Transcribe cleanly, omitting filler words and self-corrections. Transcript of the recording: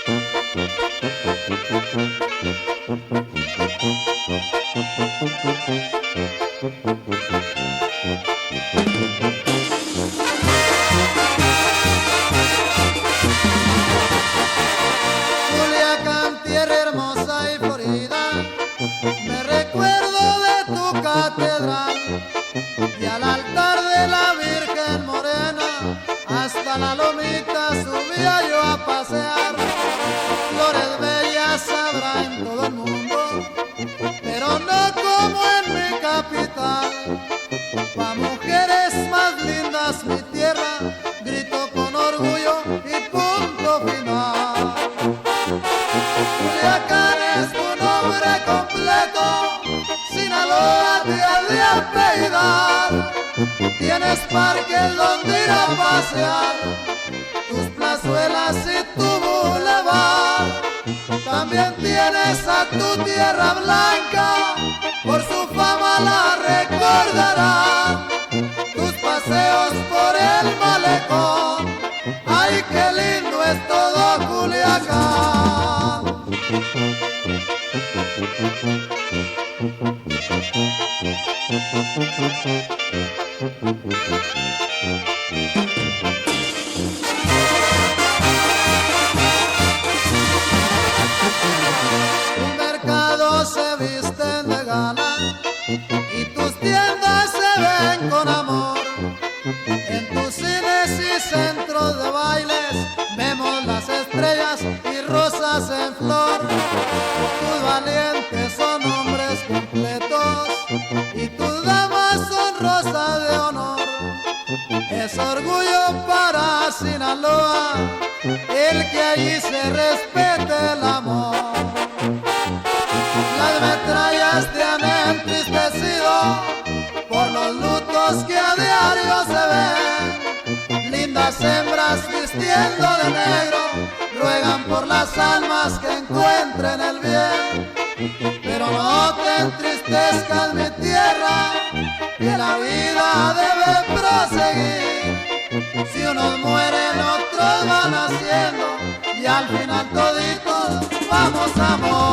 Culiacán, tierra hermosa y florida, me recuerdo de tu catedral y al altar de la Virgen Morena, hasta la lomita subía yo a pasear. Flores bellas habrá en todo el mundo, pero no como en mi capital. Pa' mujeres más lindas mi tierra, grito con orgullo y punto final. Culiacán es tu nombre completo, Sinaloa te ha de apellidar. Tienes parques donde ir a pasear, tus plazuelas y tu bulevar. También tienes a tu tierra blanca, por su fama la recordarán. Tus paseos por el malecón, ay qué lindo es todo Culiacán. Tus mercados se visten de gala y tus tiendas se ven con amor. En tus cines y centros de bailes vemos las estrellas y rosas en flor. Tus valientes son hombres completos y tus damas son rosas de honor. Es orgullo para Sinaloa el que allí se respete el amor. Las metrallas te han entristecido por los lutos que a diario se ven. Lindas hembras vistiendo de negro ruegan por las almas que encuentren el bien. Pero no te entristezcas mi tierra, que la vida debe proseguir. Si unos mueren otros van haciendo y al final toditos vamos a morir.